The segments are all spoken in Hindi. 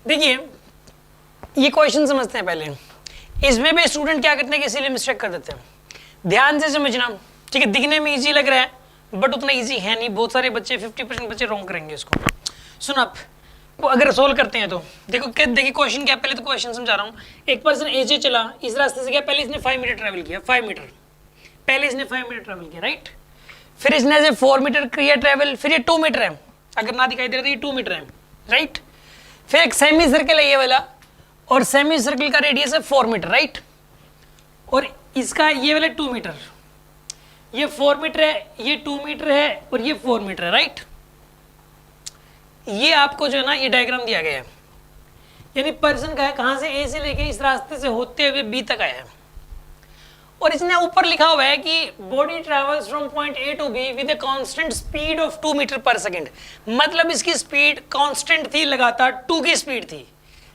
देखिए ये क्वेश्चन समझते हैं पहले। इसमें भी स्टूडेंट क्या करते हैं कि इसीलिए मिस्टेक कर देते हैं। ध्यान से समझना, ठीक है। दिखने में इजी लग रहा है बट उतना इजी है नहीं। बहुत सारे बच्चे 50% बच्चे रॉन्ग करेंगे इसको। सुन आप अगर सोल्व करते हैं तो देखो देखिए क्वेश्चन क्या, पहले तो क्वेश्चन समझा रहा हूँ। एक पर्सन एजे चला, इस रास्ते से गया, पहले इसने 5 मीटर ट्रेवल किया, 5 मीटर, पहले इसने 5 मीटर ट्रेवल किया, राइट। फिर इसने ऐसे 4 मीटर किया ट्रेवल, फिर ये 2 मीटर है, अगर ना दिखाई दे रहा तो ये 2 मीटर है, राइट। फिर एक सेमी सर्कल है ये वाला, और सेमी सर्कल का रेडियस है 4 मीटर, राइट। और इसका ये वाला 2 मीटर, ये 4 मीटर है, ये 2 मीटर है, और ये 4 मीटर है, राइट। ये आपको जो है ना ये डायग्राम दिया गया है, यानी पर्सन का है कहां से, ए से लेके इस रास्ते से होते हुए बी तक आया है। और इसने ऊपर लिखा हुआ है कि body travels from point A to B with a constant speed of 2 metre per second. मतलब इसकी स्पीड कांस्टेंट थी, लगातार 2 की स्पीड थी।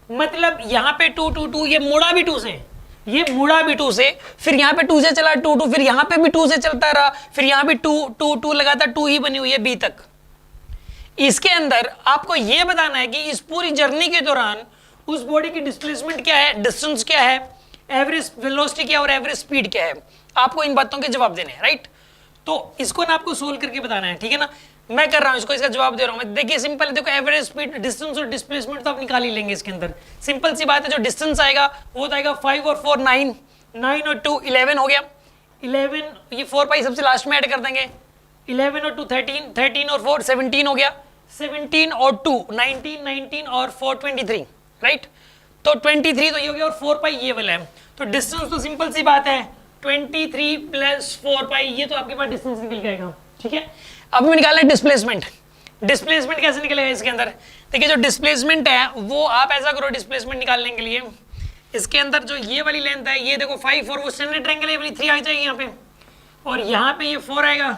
मतलब यहाँ पे 2 2 2, ये मुड़ा भी 2 से, ये मुड़ा भी 2 से, फिर यहाँ पे 2 से चला 2 2, फिर यहाँ पे भी 2 से चलता रहा, फिर यहाँ भी 2 2 2, लगातार 2 ही बनी हुई है बी तक। इसके अंदर आपको ये बताना है कि इस पूरी जर्नी के दौरान उस बॉडी की डिस्प्लेसमेंट क्या है, डिस्टेंस क्या है, एवरेज वेलोसिटी क्या है और एवरेज स्पीड क्या है। आपको इन बातों के जवाब देने हैं, राइट। तो इसको ना आपको सोल्व करके बताना है, ठीक है ना। मैं कर रहा हूं इसको, इसका जवाब दे रहा हूं मैं। देखिए सिंपल, देखो एवरेज स्पीड, डिस्टेंस और डिस्प्लेसमेंट तो आप निकाल ही लेंगे इसके अंदर। सिंपल सी बात है, जो डिस्टेंस आएगा वो आएगा 5 और 4 9, 9 और 2 11 हो गया, 11, ये 4 पाई सबसे लास्ट में ऐड कर देंगे, 11 और 2 13, 13 और 4 17 हो गया, 17 और 2 19, 19 और 4 23, राइट। तो 23 तो ये हो गया, और 4 पाई ये वाला है। तो डिस्टेंस तो सिंपल सी बात है, 23 प्लस 4 पाई, ये तो आपके पास डिस्टेंस निकल जाएगा, ठीक है। अब हमें निकालना है डिस्प्लेसमेंट। डिस्प्लेसमेंट कैसे निकलेगा इसके अंदर, देखिए जो डिस्प्लेसमेंट है वो आप ऐसा करो, डिस्प्लेसमेंट निकालने के लिए इसके अंदर जो ये वाली लेंथ है, ये देखो 5 और वो स्टैंडर्ड ट्रायंगल है वाली 3 आ जाएगी यहाँ पे, और यहाँ पे ये 4 आएगा,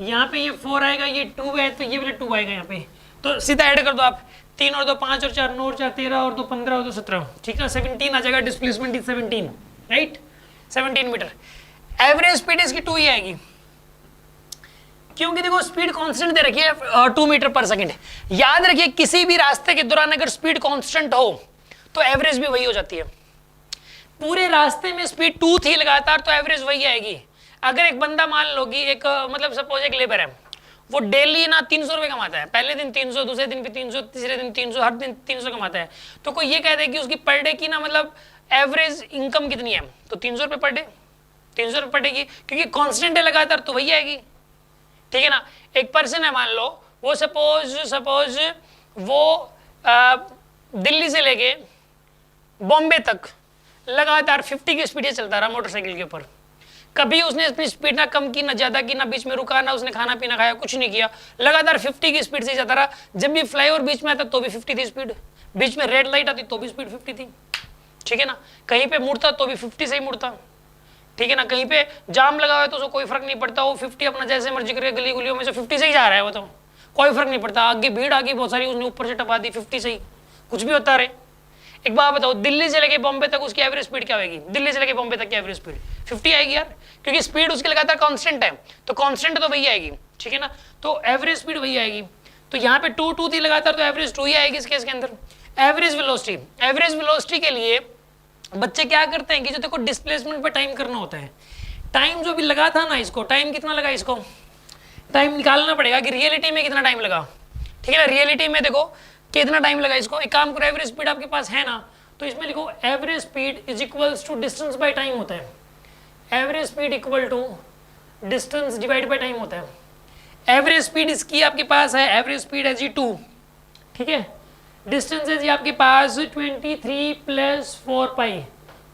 यहाँ पे ये 4 आएगा, ये 2 है तो ये वाला 2 आएगा यहाँ पे। तो सीधा ऐड कर दो आप, 3 और 2 5 और 4 9 और 4 13 और 2 15 और 2 17, ठीक है, 17 आ जाएगा। Displacement is 17, right, 17 metre. Average speed इसकी 2 ही आएगी, क्योंकि देखो स्पीड कांस्टेंट दे रखी है 2 मीटर पर सेकंड। याद रखिए किसी भी रास्ते के दौरान अगर स्पीड कांस्टेंट हो तो एवरेज भी वही हो जाती है। पूरे रास्ते में स्पीड 2 थी लगातार तो एवरेज वही आएगी। अगर एक बंदा मान लो कि एक मतलब सपोज एक लेबर है, वो डेली ना 300 रुपए कमाता है, पहले दिन 300, दूसरे दिन भी 300, तीसरे दिन 300, हर दिन 300 कमाता है, तो कोई ये कह दे कि उसकी पर डे की ना मतलब एवरेज इनकम कितनी है, तो 300 रुपए पर डे, 300 रुपए पर डे की, क्योंकि कांस्टेंट है लगातार तो वही आएगी, ठीक है ना। एक पर्सन है मान लो, वो सपोज वो दिल्ली से लेके बॉम्बे तक लगातार 50 की स्पीड से चलता रहा मोटरसाइकिल के ऊपर। कभी उसने अपनी स्पीड ना कम की ना ज्यादा की, ना बीच में रुका, ना उसने खाना पीना खाया, कुछ नहीं किया, लगातार 50 की स्पीड से जाता रहा। जब भी फ्लाईओवर बीच में आता तो भी 50 थी स्पीड, बीच में रेड लाइट आती तो भी स्पीड 50 थी, ठीक है ना। कहीं पे मुड़ता तो भी 50 से ही मुड़ता, ठीक है ना। कहीं पे जाम लगा हुआ है तो उसको कोई फर्क नहीं पड़ता, वो 50 अपना जैसे मर्जी करे, गली गुलियों में से 50 से ही जा रहा है, वो तो कोई फर्क नहीं पड़ता। आगे भीड़ आ गई बहुत सारी, उसने ऊपर से टपा दी 50 से ही, कुछ भी होता रहे। एक बात बताओ, दिल्ली से लेके बॉम्बे तक उसकी एवरेज स्पीड क्या होगी, दिल्ली से लेके बॉम्बे तक की एवरेज स्पीड 50 आएगी यार, क्योंकि स्पीड उसकी लगातार कांस्टेंट है, तो कांस्टेंट तो वही आएगी, ठीक है ना। तो एवरेज स्पीड वही आएगी। तो यहाँ पे 2 2 थी लगातार तो एवरेज 2 ही आएगी इस केस के अंदर। एवरेज वेलोसिटी, एवरेज वेलोसिटी के लिए बच्चे क्या करते हैं कि जो देखो डिस्प्लेसमेंट पे टाइम करना होता है, टाइम जो भी लगा था ना, इसको टाइम कितना लगा, इसको टाइम निकालना पड़ेगा कि रियलिटी में कितना टाइम लगा, ठीक है ना। रियलिटी में देखो कितना टाइम लगा इसको। एक काम करो, एवरेज स्पीड आपके पास है ना, तो इसमें लिखो average speed is equals to distance by time होता है। Average speed equal to distance divide by time होता है। एवरेज स्पीड इसकी आपके पास है, एवरेज स्पीड है जी 2, ठीक है। डिस्टेंस है जी आपके पास 23 प्लस 4 पाई,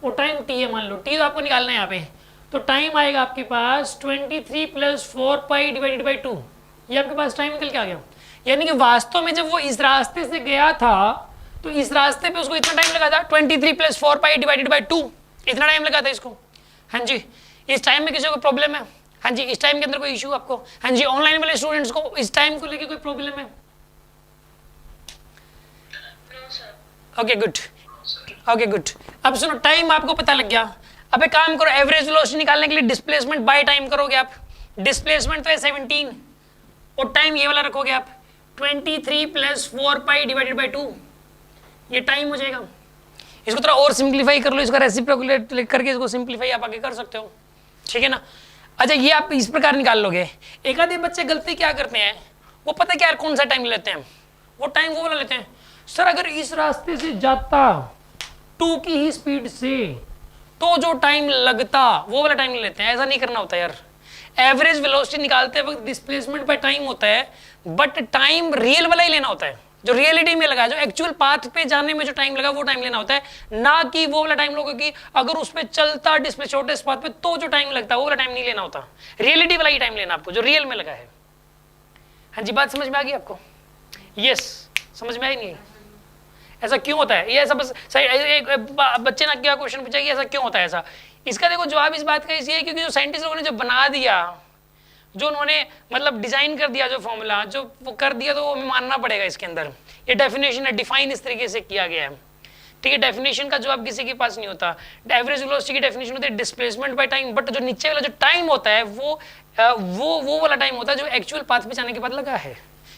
वो टाइम टी है, मान लो टी तो आपको निकालना है यहाँ पे, तो टाइम आएगा आपके पास 23 प्लस 4 पाई डिवाइडेड बाई 2, ये आपके पास टाइम निकल के आ गया। यानी कि वास्तव में जब वो इस रास्ते से गया था तो इस रास्ते पे उसको इतना टाइम लगा था, 23 प्लस 4 पाई डिवाइडेड बाई 2, इतना टाइम लगा था इसको। हाँ जी, इस टाइम में किसी को प्रॉब्लम है, हाँ जी, इस टाइम के अंदर कोई इशू आपको, हाँ जी, ऑनलाइन वाले स्टूडेंट्स को इस टाइम को लेके कोई प्रॉब्लम है? Okay good, okay good. अब सुनो, टाइम आपको पता लग गया। अब एक काम करो, एवरेज वेलोसिटी निकालने के लिए डिस्प्लेसमेंट बाय टाइम करोगे आप। डिस्प्लेसमेंट तो है 17 और टाइम ये वाला रखोगे आप 23 प्लस 4 पाई डिवाइडेड बाई 2, ये टाइम हो जाएगा। इसको थोड़ा और सिंप्लीफाई कर लो, इसका रेसिप्रोकल करके इसको सिंप्लीफाई आप आगे कर सकते हो, ठीक है ना। अच्छा ये आप इस प्रकार निकाल लोगे। एक आधे बच्चे गलती क्या करते हैं, वो पता क्या कौन सा टाइम लेते हैं, वो टाइम वो वाला लेते हैं, सर अगर इस रास्ते से जाता 2 की ही स्पीड से तो जो टाइम लगता वो वाला टाइम लेते हैं। ऐसा नहीं करना होता यार। एवरेज वेलोसिटी निकालते वक्त डिस्प्लेसमेंट बाय टाइम होता है, बट टाइम रियल वाला ही लेना होता है, जो रियलिटी में लगा, जो एक्चुअल पाथ पे जाने में जो टाइम लगा वो टाइम लेना होता है, ना कि वो वाला टाइम लोगे कि अगर उस पे चलता डिस्प्ले छोटे पाथ पे तो जो टाइम लगता वो वाला टाइम नहीं लेना होता। रियलिटी वाला ही टाइम लेना आपको, जो रियल में लगा है। हाँ जी, बात समझ में आ गई आपको? यस, समझ में आई नहीं? ऐसा क्यों होता है? ये ऐसा बस सही एक बच्चे ने क्या क्वेश्चन पूछा कि ऐसा क्यों होता है ऐसा। इसका देखो जवाब इस बात का इसलिए है क्योंकि जो साइंटिस्ट लोगों ने जो बना दिया, जो उन्होंने मतलब डिजाइन कर दिया, जो फॉर्मूला जो वो कर दिया, तो वो हमें मानना पड़ेगा इसके अंदर। ये डेफिनेशन है, डिफाइन इस तरीके से किया गया है, ठीक है। डेफिनेशन का जवाब किसी के पास नहीं होता। एवरेज वेलोसिटी की डेफिनेशन होती है डिस्प्लेसमेंट बाय टाइम, बट जो नीचे वाला जो टाइम होता है वो वाला टाइम होता है जो एक्चुअल पाथ पे जाने के बाद लगा है,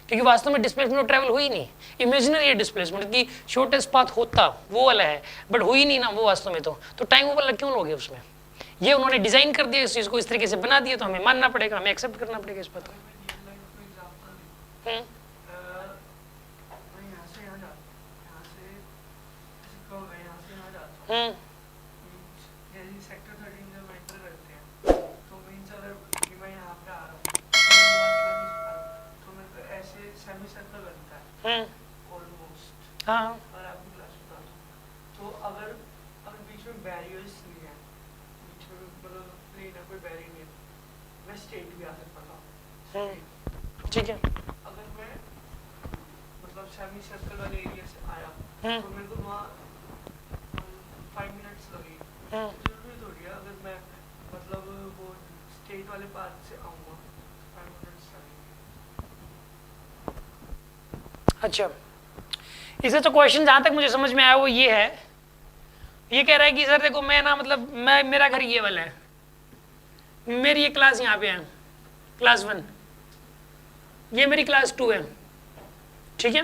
क्योंकि वास्तव में डिस्प्लेसमेंट ट्रैवल हुई नहीं। इमेजिनरी है डिस्प्लेसमेंट की शॉर्टेस्ट पाथ होता वो वाला है, बट हुई नहीं ना वो वास्तव में। तो टाइम वो वाला क्यों लोगे उसमें? ये उन्होंने डिजाइन कर दिया, इस चीज को इस तरीके से बना दिया, तो हमें मानना पड़ेगा, हमें एक्सेप्ट करना पड़ेगा इस बात को। हाँ तो अगर बीच में बैरियर्स नहीं है, बीच में मतलब प्लेन है, कोई बैरियर नहीं है, मैं स्टेट भी आ सकता था। ठीक है। अगर मैं मतलब सेमी सर्कल वाले एरिया से आया तो मेरे को वहाँ 5 मिनट्स लगेगी। जरूरी थोड़ी है अगर मैं मतलब वो स्टेट वाले पार्ट से आऊँगा 5 मिनट्स लगेगी। अच्छा, इससे तो क्वेश्चन जहां तक मुझे समझ में आया वो ये है, ये कह रहा है कि सर देखो मैं ना मतलब मैं मेरा घर ये वाला है, मेरी ये क्लास यहाँ पे है क्लास 1, ये मेरी क्लास 2 है, ठीक है।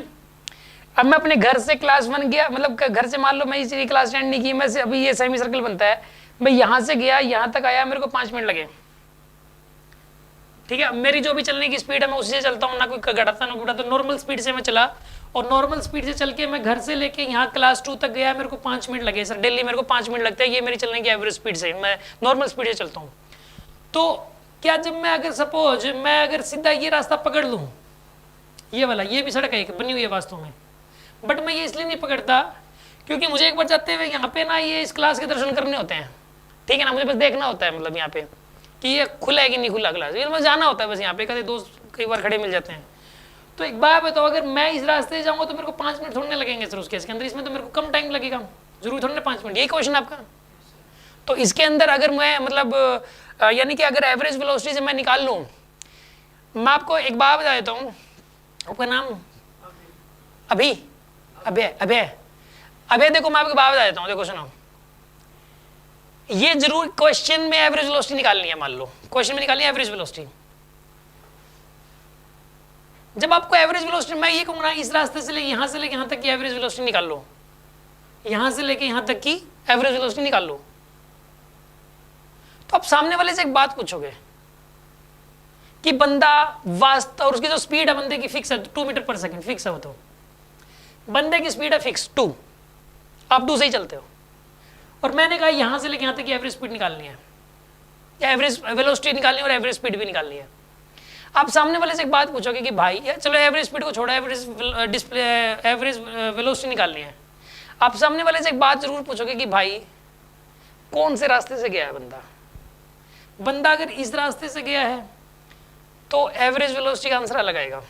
अब मैं अपने घर से क्लास 1 गया, मतलब घर से मान लो मैं इसी क्लास अटेंड नहीं की, मैं से अभी ये सेमी सर्कल बनता है, मैं यहाँ से गया यहाँ तक आया, मेरे को 5 मिनट लगे, ठीक है। मेरी जो भी चलने की स्पीड है मैं उसी से चलता हूँ, ना कोई घटाता ना घटाता, नॉर्मल स्पीड से मैं चला, और नॉर्मल स्पीड से चल के मैं घर से लेके यहाँ क्लास 2 तक गया, मेरे को 5 मिनट लगे सर, डेली मेरे को 5 मिनट लगते हैं, ये मेरी चलने की एवरेज स्पीड से, मैं नॉर्मल स्पीड से चलता हूँ। तो क्या जब मैं अगर सपोज मैं अगर सीधा ये रास्ता पकड़ लूँ, ये वाला, ये भी सड़क है बनी हुई है वास्तव में, बट मैं ये इसलिए नहीं पकड़ता क्योंकि मुझे एक बार जाते हुए यहाँ पे ना ये इस क्लास के दर्शन करने होते हैं, ठीक है ना, मुझे बस देखना होता है मतलब यहाँ पे कि ये खुला है कि नहीं खुला क्लास, ये मुझे जाना होता है बस, यहाँ पे कभी दोस्त कई बार खड़े मिल जाते हैं। तो एक बात बताओ, अगर मैं इस रास्ते से जाऊँगा तो मेरे को 5 मिनट थोड़ने लगेंगे सर उस केस के अंदर, इसमें तो मेरे को कम टाइम लगेगा, जरूरी थोड़े ना 5 मिनट, यही क्वेश्चन आपका। तो इसके अंदर अगर मैं मतलब यानी कि अगर एवरेज वेलोसिटी से मैं निकाल लूँ, मैं आपको एक बात बता देता हूँ, आपका नाम अभी अभय अभय अभय देखो मैं आपको बात बता देता हूँ, देखो सुनो, ये जरूर क्वेश्चन में एवरेज वेलोसिटी निकालनी है, मान लो क्वेश्चन में निकालनी है एवरेज वेलोसिटी। जब आपको एवरेज वेलोसिटी, मैं ये कहूँगा इस रास्ते से लेके यहाँ से लेके यहाँ तक की एवरेज वेलोसिटी निकाल लो, यहाँ से लेके यहाँ तक की एवरेज वेलोसिटी निकाल लो, तो आप सामने वाले से एक बात पूछोगे कि बंदा वास्तव, और उसकी जो स्पीड है बंदे की फिक्स है 2 मीटर पर सेकंड फिक्स है, वो तो बंदे की स्पीड है फिक्स 2, आप 2 से ही चलते हो, और मैंने कहा यहाँ से लेके यहाँ तक की एवरेज स्पीड निकालनी है, या एवरेज वेलोसिटी निकालनी है और एवरेज स्पीड भी निकालनी है। आप सामने वाले से एक बात पूछोगे कि भाई चलो एवरेज स्पीड को छोड़ो, एवरेज वेलोसिटी निकालनी है, आप सामने वाले से एक बात जरूर पूछोगे कि भाई कौन से रास्ते से गया है बंदा। बंदा अगर इस रास्ते से गया है तो एवरेज वेलोसिटी का आंसर अलग आएगा,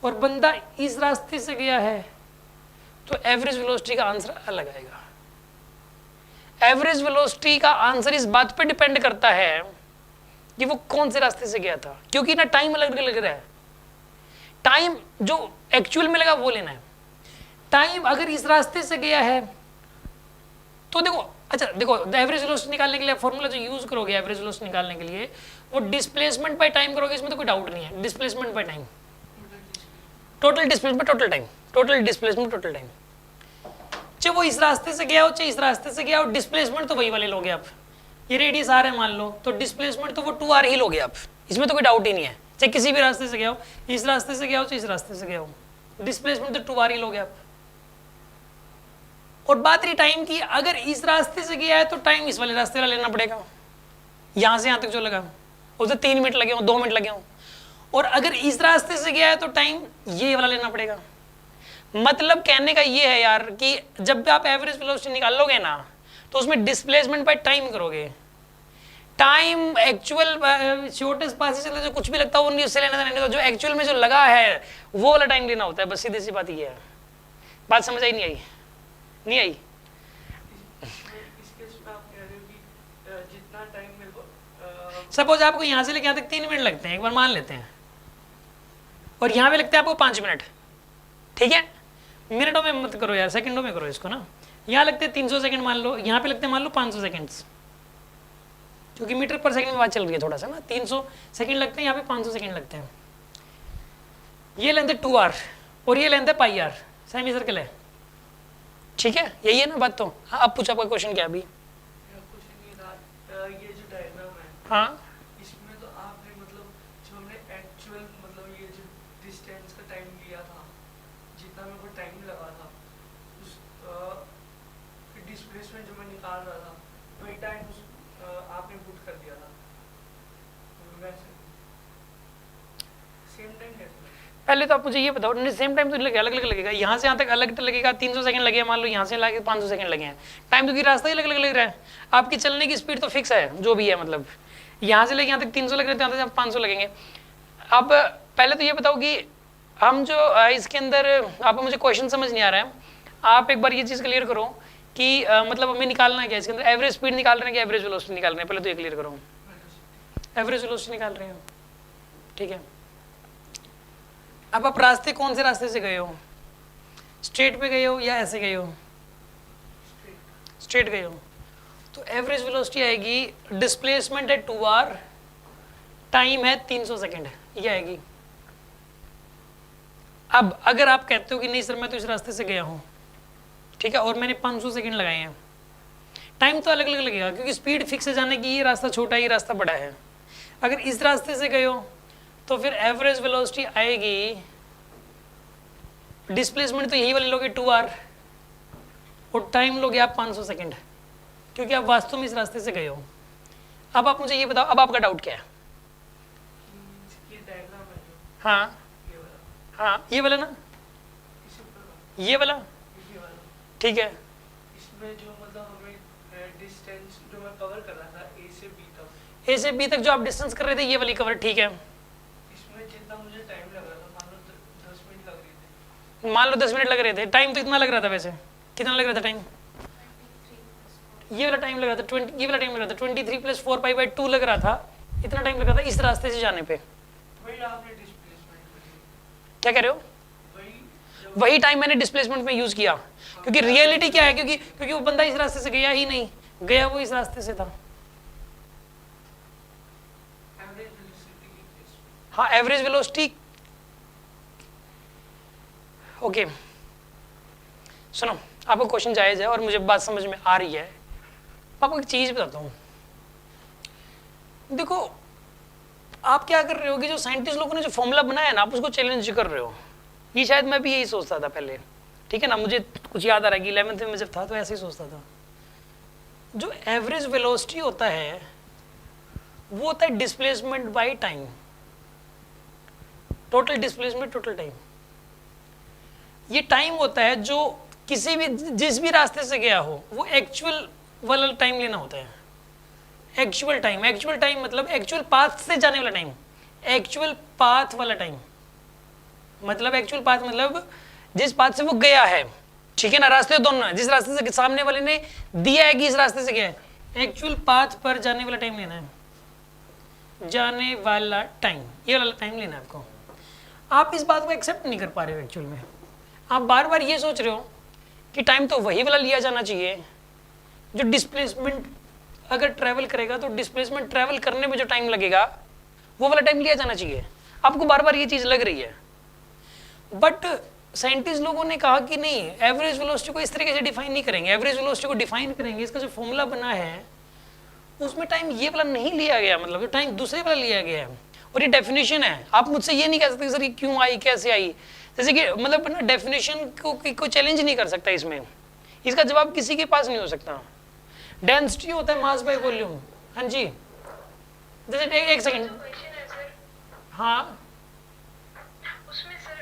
और बंदा इस रास्ते से गया है तो एवरेज वेलोसिटी का आंसर अलग आएगा। एवरेज वेलोसिटी का आंसर इस बात पे डिपेंड करता है कि वो कौन से रास्ते से गया था, क्योंकि ना टाइम अलग लग रहा है, टाइम जो एक्चुअल में लगा वो लेना है। टाइम अगर इस रास्ते से गया है तो देखो, अच्छा देखो एवरेज वेलोसिटी निकालने के लिए फॉर्मूला जो यूज करोगे एवरेज वेलोसिटी निकालने के लिए, वो डिस्प्लेसमेंट बाय टाइम करोगे, इसमें तो कोई डाउट नहीं है, displacement by time, total displacement total time, total displacement total time. चाहे वो इस रास्ते से गया हो चाहे इस रास्ते से गया हो, डिस्प्लेसमेंट तो वही वाले लोगे आप। ये रेडियस आर है मान लो, तो डिस्प्लेसमेंट तो वो 2r ही लोगे आप, इसमें तो कोई डाउट ही नहीं है। चाहे किसी भी रास्ते से गया हो, इस रास्ते से गया हो चाहे इस रास्ते से गया हो, डिस्प्लेसमेंट तो 2r ही लोगे आप। और बात रही टाइम की, अगर इस रास्ते से गया है तो टाइम इस वाले रास्ते वाला लेना पड़ेगा, यहां से यहां तक जो लगा उसे 3 मिनट लगे हो, 2 मिनट लगे हो। और अगर इस रास्ते से गया है तो टाइम ये वाला लेना पड़ेगा। मतलब कहने का ये है यार कि जब भी आप एवरेज वेलोसिटी निकालोगे ना, तो उसमें डिस्प्लेसमेंट बाय टाइम करोगे। टाइम एक्चुअल शॉर्टेस्ट पास से जो कुछ भी लगता है वो नहीं, उससे लेना देना, जो एक्चुअल में जो लगा है वो वाला टाइम लेना होता है। बस सीधी सी बात ये है। बात समझ आई नहीं आई? नहीं आई? सपोज आपको यहां से लेके यहां तक 3 मिनट लगते हैं, एक बार मान लेते हैं, और यहां पे लगते हैं आपको 5 मिनट, ठीक है? मिनटों में मत करो यार, सेकंडों में करो इसको ना। यहाँ लगते हैं 300 सेकंड मान लो, यहाँ पे लगते हैं मान लो 500 सेकंड्स, क्योंकि मीटर पर सेकंड में बात चल रही है थोड़ा सा ना। 300 सेकंड लगते हैं, यहाँ पे 500 सेकंड लगते हैं। ये लेंथ है 2r और ये लेंथ है πr, सेमी सर्कल है, ठीक है? यही है ना बात। तो हाँ, अब पूछा आपका क्वेश्चन क्या अभी? ये जो डायग्राम है, हाँ, इसमें तो आपने मतलब जो हमने एक्चुअल मतलब ये जो डिस्टेंस का टाइम लिया था, जितना मेरे को टाइम लगा था, उस डिस्प्लेसमेंट जो मैं निकाल रहा था वही टाइम उस आपने पुट कर दिया था। वैसे सेम टाइम कैसे? पहले तो आप मुझे ये बताओ, सेम टाइम तो अलग अलग लगेगा, यहाँ से यहाँ तक अलग लगेगा। 300 सेकंड लगे मान लो, यहाँ से लाके 500 सेकंड लगे हैं, टाइम तो की रास्ता ही अलग अलग लग रहा है। आपकी चलने की स्पीड तो फिक्स है जो भी है, मतलब यहाँ से लेके यहाँ तक 300 लग रहे थे, यहाँ तक 500 लगेंगे। अब पहले तो ये बताओ कि हम जो इसके अंदर, आप मुझे क्वेश्चन समझ नहीं आ रहा है, आप एक बार ये चीज़ क्लियर करो कि मतलब हमें निकालना है क्या इसके अंदर? एवरेज स्पीड निकाल रहे हैं कि एवरेज वेलोसिटी निकाल रहे हैं? पहले तो ये क्लियर करो। एवरेज वेलोसिटी निकाल रहे हो, ठीक है? अब आप रास्ते कौन से रास्ते से गए हो? स्ट्रेट पे गए हो या ऐसे गए हो? स्ट्रेट गए हो, तो एवरेज वेलोसिटी आएगी, डिस्प्लेसमेंट है 2r, टाइम है 300 सेकंड, ये आएगी। अब अगर आप कहते हो कि नहीं सर मैं तो इस रास्ते से गया हूं, ठीक है, और मैंने 500 सेकंड लगाए हैं, टाइम तो अलग अलग लगेगा क्योंकि स्पीड फिक्स है जाने की, ये रास्ता छोटा है ये रास्ता बड़ा है। अगर इस रास्ते से गए हो तो फिर एवरेज वेलोसिटी आएगी, डिस्प्लेसमेंट तो यही वाले लोगे 2r, और टाइम लोगे आप 500 सेकंड, क्योंकि आप वास्तव में इस रास्ते से गए हो। अब आप मुझे ये बताओ, अब आपका डाउट क्या है? ये डायग्राम है जो, हाँ ये वाला, हाँ, ये वाला ना, इस ऊपर का, ये वाला, ये वाला, ठीक है। इसमें जो मतलब हमें डिस्टेंस जो मैं कवर कर रहा था ए से बी तक, ए से बी तक जो आप डिस्टेंस कर रहे थे ये वाली कवर, ठीक है। इसमें जितना मुझे टाइम लग रहा था, मान लो 10 मिनट लग रहे थे, मान लो 10 मिनट लग रहे थे, टाइम तो इतना लग रहा था वैसे, कितना लग रहा था टाइम? ये वाला टाइम लग रहा था 20, ये वाला टाइम लग रहा था 23 + 4π/2 लग रहा था, इतना टाइम लग रहा था इस रास्ते से जाने पे। वही आपने डिस्प्लेसमेंट क्या कह रहे हो? वही टाइम मैंने डिस्प्लेसमेंट में यूज किया, क्योंकि रियलिटी क्या है, क्योंकि वो बंदा इस रास्ते से गया ही नहीं, गया वो इस रास्ते से था। एवरेज वेलोसिटी की केस में। हाँ, एवरेज वेलोसिटी, ओके सुनो, आपका क्वेश्चन जायज है और मुझे बात समझ में आ रही है। आपको एक चीज बताता हूँ, देखो आप क्या कर रहे हो कि जो साइंटिस्ट लोगों ने जो फॉर्मूला बनाया ना, आप उसको चैलेंज कर रहे हो। ये शायद मैं भी यही सोचता था पहले, ठीक है ना, मुझे कुछ याद आ रहा है कि 11th में जब था तो ऐसे ही सोचता था। जो एवरेज वेलोसिटी होता है वो होता है displacement by time, total displacement total time. ये टाइम होता है जो किसी भी, जिस भी रास्ते से गया हो वो एक्चुअल वाला टाइम लेना होता है। एक्चुअल टाइम मतलब एक्चुअल पाथ से जाने वाला टाइम, एक्चुअल पाथ वाला टाइम, मतलब एक्चुअल पाथ मतलब जिस पाथ से वो गया है, ठीक है ना। रास्ते दोनों है, जिस रास्ते से सामने वाले ने दिया है कि इस रास्ते से गया है, एक्चुअल पाथ पर जाने वाला टाइम लेना है, जाने वाला टाइम, ये वाला टाइम लेना है आपको। आप इस बात को एक्सेप्ट नहीं कर पा रहे हो एक्चुअल में, आप बार बार ये सोच रहे हो कि टाइम तो वही वाला लिया जाना चाहिए जो डिस्प्लेसमेंट अगर ट्रैवल करेगा तो डिस्प्लेसमेंट ट्रैवल करने में जो टाइम लगेगा वो वाला टाइम लिया जाना चाहिए। आपको बार बार ये चीज लग रही है, बट साइंटिस्ट लोगों ने कहा कि नहीं, एवरेज वेलोसिटी को इस तरीके से डिफाइन नहीं करेंगे, एवरेज वेलोसिटी को डिफाइन करेंगे, इसका जो फॉर्मूला बना है उसमें टाइम ये वाला नहीं लिया गया, मतलब जो टाइम दूसरे वाला लिया गया है, और ये डेफिनेशन है। आप मुझसे ये नहीं कह सकते सर ये क्यों आई, कैसे आई, जैसे कि मतलब ना डेफिनेशन को चैलेंज नहीं कर सकता इसमें, इसका जवाब किसी के पास नहीं हो सकता। डेंसिटी होता है मास बाय वॉल्यूम। हाँ जी, जैसे एक सेकंड, हाँ उसमें सर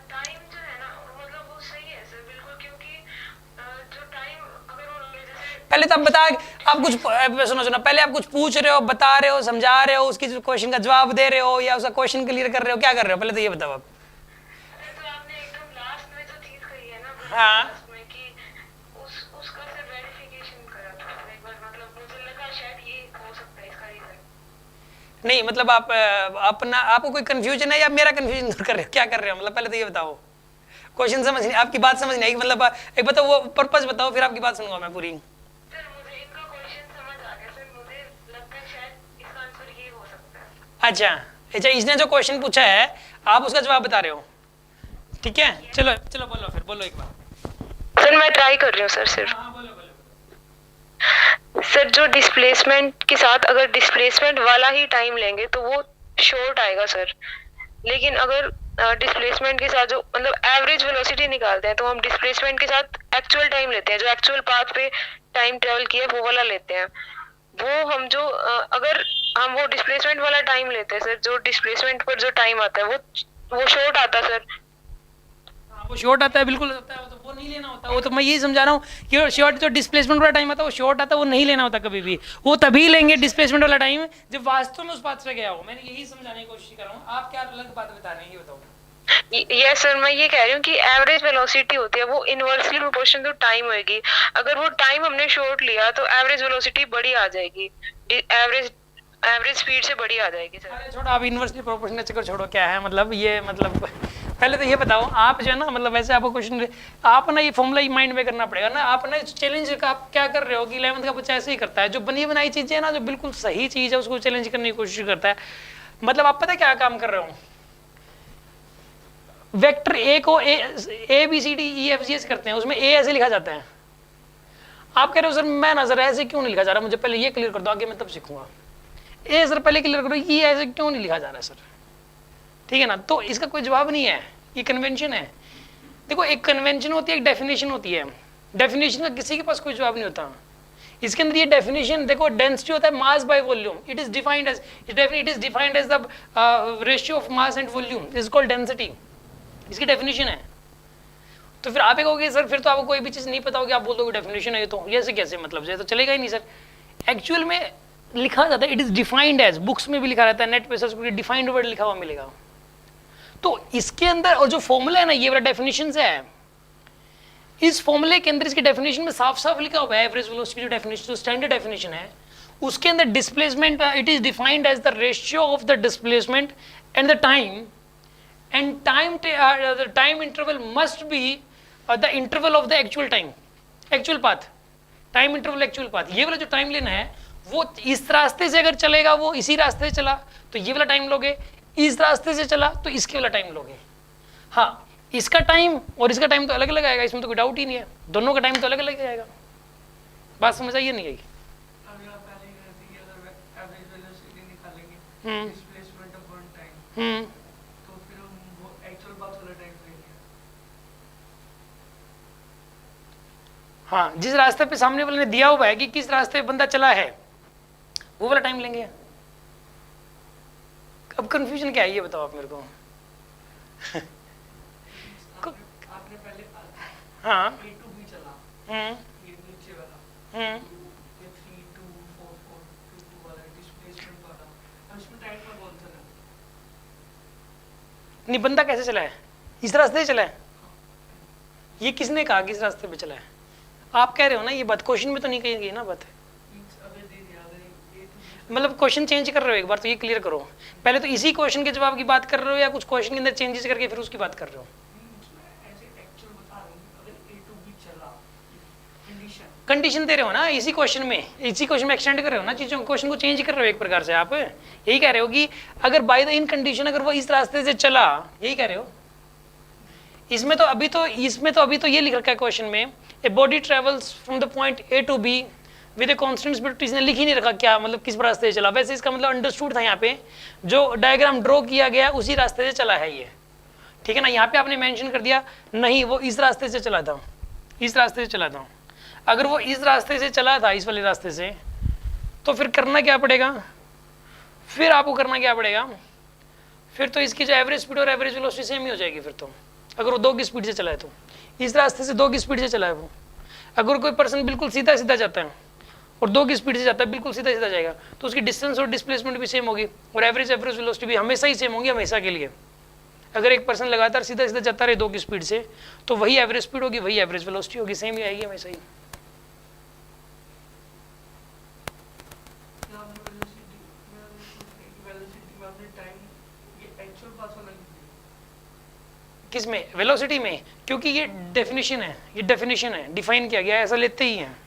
टाइम जो है ना मतलब वो सही है सर बिल्कुल, क्योंकि जो टाइम अगर वो जैसे पहले तो आप बता, आप कुछ सुनो, पहले आप कुछ पूछ रहे हो, बता रहे हो, समझा रहे हो, उसकी क्वेश्चन का जवाब दे रहे हो, या उसका क्वेश्चन क्लियर कर रहे हो, क्या कर रहे हो, पहले तो ये बताओ आप। तो आपने एकदम लास्ट में जो चीज कही है ना हाँ। उसमें कि उसका सर वेरिफिकेशन करा था सर एक बार, मतलब मुझे लगा शायद ये हो सकता है इसका रीजन। नहीं मतलब आप अपना, आपको कोई कंफ्यूजन है या मेरा कंफ्यूजन दूर कर रहे हो, क्या कर रहे हो, मतलब पहले तो ये बताओ, क्वेश्चन समझ नहीं, आपकी बात समझ नहीं आई, मतलब एक बताओ वो पर्पस बताओ, फिर आपकी बात सुनूंगा मैं पूरी। सर मुझे इनका क्वेश्चन समझ आ गया सर, मुझे लगता है शायद इसका आंसर ये हो सकता है। अच्छा, इसने जो क्वेश्चन पूछा है आप उसका जवाब बता रहे हो, ठीक है, चलो चलो बोलो, फिर बोलो एक बार। सर मैं ट्राई कर रही हूँ सर सिर्फ। हाँ बोलो बोलो। सर जो डिस्प्लेसमेंट के साथ अगर डिस्प्लेसमेंट वाला ही टाइम लेंगे तो वो शॉर्ट आएगा सर, लेकिन अगर डिस्प्लेसमेंट के साथ जो मतलब एवरेज वेलोसिटी निकालते हैं तो हम डिस्प्लेसमेंट के साथ एक्चुअल टाइम लेते हैं, जो एक्चुअल पाथ पे टाइम ट्रेवल किया वो वाला लेते हैं। वो हम जो अगर हम वो डिस्प्लेसमेंट वाला टाइम लेते हैं सर, जो डिस्प्लेसमेंट पर जो टाइम आता है वो शॉर्ट आता है सर। वो शॉर्ट आता है, बिल्कुल आता है, वो नहीं लेना होता, वो तो मैं यही समझा रहा हूँ कि शॉर्ट जो डिस्प्लेसमेंट वाला टाइम आता है वो शॉर्ट आता है, वो नहीं लेना होता कभी भी, वो तभी लेंगे डिस्प्लेसमेंट वाला टाइम जब वास्तव में उस बात से गया हो। मैंने यही समझाने की कोशिश कर रहा हूँ, आप क्या अलग बात बता रहे हैं ये बताओ। यस सर, मैं ये कह रही हूँ कि एवरेज वेलोसिटी होती है वो इनवर्सली प्रोपोर्शनल टू टाइम होगी। अगर वो टाइम हमने शॉर्ट लिया तो एवरेज वेलोसिटी बड़ी आ जाएगी, एवरेज स्पीड से बड़ी आ जाएगी सर। अरे छोड़ो, आप इनवर्सली प्रोपोर्शनल चक्कर छोड़ो, क्या है मतलब ये, मतलब पहले तो ये बताओ आप जो है ना, मतलब वैसे आपको क्वेश्चन, आप ना ये फॉर्मूला ही माइंड में करना पड़ेगा ना, आप ना चैलेंज का आप क्या कर रहे हो कि 11th का बच्चा ऐसे ही करता है, जो बनी बनाई चीजें है ना, जो बिल्कुल सही चीज है उसको चैलेंज करने की कोशिश करता है। मतलब आप पता है क्या काम कर रहे हो, वेक्टर ए को A B C D E F G ऐसे करते हैं, उसमें ए ऐसे लिखा जाता है, आप कह रहे हो सर मैं ना सर ऐसे क्यों नहीं लिखा जा रहा, मुझे पहले ये क्लियर कर दो, आगे मैं तब सीखूंगा। ए सर पहले क्लियर करो, ये ऐसे क्यों नहीं लिखा जा रहा है सर, ठीक है ना, तो इसका कोई जवाब नहीं है, ये कन्वेंशन है। देखो एक कन्वेंशन होती है, एक डेफिनेशन होती है, डेफिनेशन का किसी के पास कोई जवाब नहीं होता। इसके अंदर ये डेफिनेशन देखो, डेंसिटी होता है mass by volume, it is defined as the ratio of mass and volume, is called density, इसकी डेफिनेशन है। तो फिर आप कहोगे सर फिर तो आपको कोई भी चीज़ नहीं पता होगी, आप बोल दोगे डेफिनेशन है ये, तो ये से कैसे, मतलब ये तो चलेगा ही नहीं सर। एक्चुअल में लिखा जाता है, it is defined as, books में भी लिखा रहता है, नेट पे सर्च करके डिफाइंड वर्ड लिखा हुआ मिलेगा। तो इसके अंदर और जो फॉर्मूला है ना, ये वाला डेफिनेशन से है, इस फॉर्मूले के अंदर इसके डेफिनेशन में साफ साफ लिखा हुआ है, एवरेज वेलोसिटी जो डेफिनेशन, जो स्टैंडर्ड डेफिनेशन है उसके अंदर displacement, it is defined as the ratio of the displacement and the time, and the time interval must be the interval of the actual time, actual path, time interval actual path। ये वाला जो टाइम लेना है वो इस रास्ते से अगर चलेगा, वो इसी रास्ते से चला तो ये वाला टाइम लोगे, इस रास्ते से चला तो इसके वाला टाइम लोगे। हाँ, इसका टाइम और इसका टाइम तो अलग अलग आएगा, इसमें तो कोई डाउट ही नहीं है, दोनों का टाइम तो अलग अलग आएगा। बात समझ आई नहीं आई? अगर आप पहले ही कहते कि अगर एवरेज वेलोसिटी निकालेंगे डिस्प्लेसमेंट अपॉन टाइम, तो फिर हम वो एक्चुअल पाथ वाला टाइम लेंगे। हाँ, जिस रास्ते पे सामने वाले ने दिया हुआ है कि किस रास्ते पे बंदा चला है वो वाला टाइम लेंगे। अब कंफ्यूजन क्या है ये बताओ आप मेरे को। आपने पहले हाँ, A to B चला, ये नीचे वाला, ये 3 2 4 4 2 2 वाला डिस्प्लेसमेंट वाला, अब इसमें टाइम का कौन सा है? नहीं, बंदा कैसे चला है, इस रास्ते से चला है, ये किसने कहा कि इस रास्ते पे चला है? आप कह रहे हो ना ये बात, क्वेश्चन में तो नहीं कही गई ना बात, अगर दे दिया अगर A to B मतलब क्वेश्चन चेंज कर रहे हो एक बार, तो ये क्लियर करो पहले, तो इसी क्वेश्चन के जवाब की बात कर रहे हो या कुछ क्वेश्चन के अंदर चेंजेस करके फिर उसकी बात कर रहे हो? ऐसे एक्चुअल बता रहा हूँ, अगर A to B चला कंडीशन, कंडीशन दे रहे हो ना इसी क्वेश्चन में, इसी क्वेश्चन में एक्सटेंड कर रहे हो ना चीजों, क्वेश्चन को चेंज कर रहे हो एक प्रकार से। आप यही कह रहे हो कि अगर बाय द इन कंडीशन अगर वो इस रास्ते से चला, यही कह रहे हो, इसमें तो अभी तो ये लिख रखा है क्वेश्चन में, a body travels from the point A to B with a constant speed, इसने लिख ही नहीं रखा क्या मतलब किस रास्ते से चला। वैसे इसका मतलब अंडरस्टूड था, यहाँ पे जो डायग्राम ड्रॉ किया गया उसी रास्ते से चला है ये, ठीक है ना। यहाँ पे आपने मेंशन कर दिया नहीं वो इस रास्ते से चला था, इस रास्ते से चला था। अगर वो इस रास्ते से चला था, इस वाले रास्ते से, तो फिर करना क्या पड़ेगा, फिर आपको करना क्या पड़ेगा, फिर तो इसकी जो एवरेज स्पीड और एवरेज वेलोसिटी सेम ही हो जाएगी फिर तो। अगर वो 2 की स्पीड से चला है तो इस रास्ते से 2 की स्पीड से चला है वो। अगर कोई पर्सन बिल्कुल सीधा सीधा जाता है और 2 की स्पीड से जाता है, बिल्कुल सीधा सीधा जाएगा, तो उसकी डिस्टेंस और डिस्प्लेसमेंट भी सेम होगी और एवरेज वेलोसिटी भी हमेशा ही सेम होगी, हमेशा के लिए। अगर एक पर्सन लगातार सीधा सीधा जाता रहे 2 की स्पीड से, तो वही एवरेज स्पीड होगी, वही एवरेज वेलोसिटी होगी, सेम ही आएगी हमेशा ही। क्या आपने वेलोसिटी में आपने टाइम ये एक्चुअल पास वाला लिख दिया? किस में, वेलोसिटी में, क्योंकि ये डेफिनेशन है, ये डेफिनेशन है, डिफाइन किया गया है, ऐसा लेते ही हैं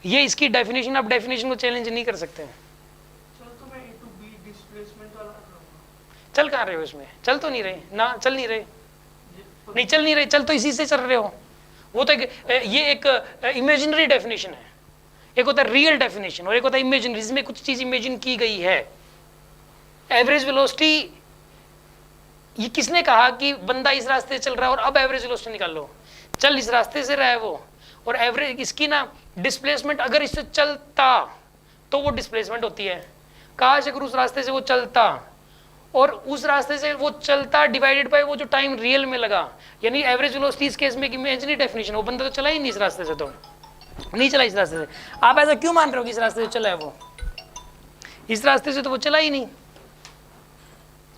ये इसकी डेफिनेशन। आप डेफिनेशन को चैलेंज नहीं कर सकते। चल तो मैं ए टू बी डिस्प्लेसमेंट वाला कर रहा हूँ। चल कहाँ रहे हो इसमें, चल तो नहीं रहे ना, चल नहीं रहे, नहीं चल नहीं रहे, चल तो इसी से चल रहे हो। वो तो ये एक इमेजिनरी डेफिनेशन है, एक होता है रियल डेफिनेशन और एक होता है इमेजिनरी, जिसमें कुछ चीज इमेजिन की गई है। एवरेज वेलोसिटी, ये किसने कहा कि बंदा इस रास्ते से चल रहा है और अब एवरेज वेलोसिटी निकाल लो, चल इस रास्ते से रहा है वो, और एवरेज इसकी ना डिस्प्लेसमेंट अगर इससे चलता तो वो डिस्प्लेसमेंट होती है। काश अगर उस रास्ते से वो चलता और उस रास्ते से वो चलता डिवाइडेड बाय वो जो टाइम रियल में लगा, यानी एवरेज वेलोसिटी इस केस में इमेजिनरी डेफिनेशन, वो बंदा तो चला ही नहीं इस रास्ते से, तो नहीं चला इस रास्ते से। आप ऐसा क्यों मान रहे हो कि इस रास्ते से चला है वो, इस रास्ते से तो वो चला ही नहीं,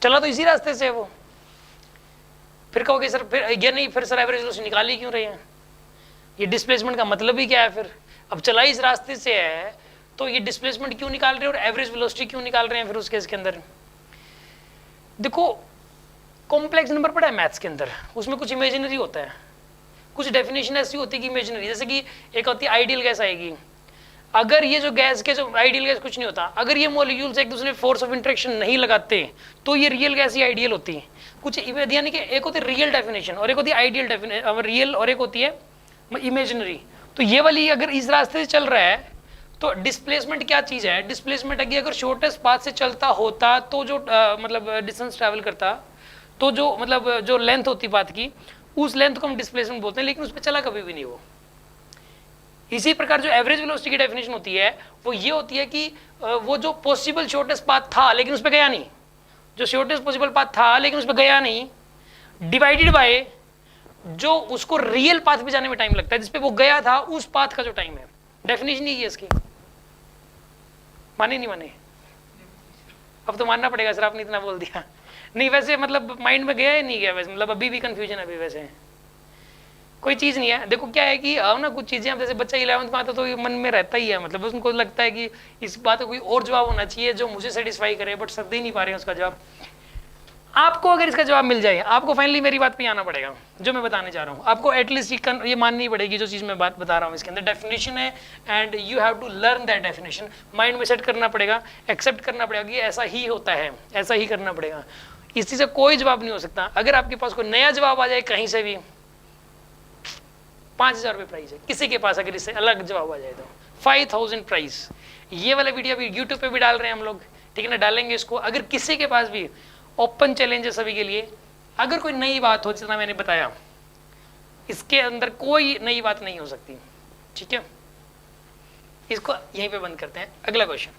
चला तो इसी रास्ते से है वो। फिर कहोगे सर फिर ये नहीं, फिर सर एवरेज वेलोसिटी निकाल ही क्यों रहे हैं, ये डिस्प्लेसमेंट का मतलब ही क्या है फिर। अब चला इस रास्ते से है तो ये डिस्प्लेसमेंट क्यों निकाल रहे हैं और एवरेज वेलोसिटी क्यों निकाल रहे हैं फिर उस केस के अंदर। देखो कॉम्प्लेक्स नंबर पड़ा है मैथ्स के अंदर, उसमें कुछ इमेजिनरी होता है, कुछ डेफिनेशन ऐसी होती है कि इमेजिनरी, जैसे कि एक होती है आइडियल गैस आएगी। अगर ये जो गैस के जो आइडियल गैस कुछ नहीं होता, अगर ये मॉलिक्यूल्स एक दूसरे फोर्स ऑफ इंटरेक्शन नहीं लगाते तो ये रियल गैस ही आइडियल होती है। कुछ यानी कि एक होती है रियल डेफिनेशन और एक होती है आइडियल डेफिनेशन, रियल और एक होती है इमेजिनरी। तो ये वाली अगर इस रास्ते से चल रहा है तो डिस्प्लेसमेंट क्या चीज है, डिस्प्लेसमेंट अगर शॉर्टेस्ट पाथ से चलता होता तो जो मतलब डिस्टेंस ट्रैवल करता, तो जो मतलब जो लेंथ होती पाथ की, उस लेंथ को हम डिस्प्लेसमेंट बोलते हैं, लेकिन उस पर चला कभी भी नहीं वो। इसी प्रकार जो एवरेज वेलोसिटी की डेफिनेशन होती है वो ये होती है कि वो जो पॉसिबल शॉर्टेस्ट पाथ था लेकिन उस पर गया नहीं, जो शॉर्टेस्ट पॉसिबल पाथ था लेकिन उस पर गया नहीं, डिवाइडेड बाय जो उसको रियल पाथ पे जाने में टाइम लगता है, जिसपे वो गया था उस पाथ का जो टाइम है। डेफिनेशन ही है इसकी, माने नहीं माने, अब तो मानना पड़ेगा सर आपने इतना बोल दिया। नहीं वैसे मतलब माइंड में गया या नहीं गया वैसे, मतलब अभी भी कंफ्यूजन है, अभी वैसे कोई चीज नहीं है। देखो क्या है कि अब ना कुछ चीजें, अब जैसे बच्चा 11th में आता तो ये मन में रहता ही है, मतलब उनको लगता है कि इस बात का कोई और जवाब होना चाहिए जो मुझे सेटिस्फाई करे, बट सब दे नहीं पा रहे हैं उसका जवाब। आपको अगर इसका जवाब मिल जाए, आपको फाइनली मेरी बात पे आना पड़ेगा, जो मैं बताने जा रहा हूँ आपको एटलीस्ट ये माननी पड़ेगी जो चीज़ मैं बात बता रहा हूँ इसके अंदर डेफिनेशन है, and you have to learn that definition. Mind में सेट करना पड़ेगा, एक्सेप्ट करना पड़ेगा कि ऐसा ही होता है, ऐसा ही करना पड़ेगा। इस चीज़ से कोई जवाब नहीं हो सकता। अगर आपके पास कोई नया जवाब आ जाए कहीं से भी, 5000 रुपये प्राइस है, किसी के पास अगर इससे अलग जवाब आ जाए तो 5000 प्राइस। ये वाला वीडियो अभी यूट्यूब पे भी डाल रहे हैं हम लोग, ठीक है ना, डालेंगे इसको। अगर किसी के पास भी ओपन चैलेंज है सभी के लिए, अगर कोई नई बात हो जितना मैंने बताया, इसके अंदर कोई नई बात नहीं हो सकती, ठीक है। इसको यहीं पे बंद करते हैं। अगला क्वेश्चन।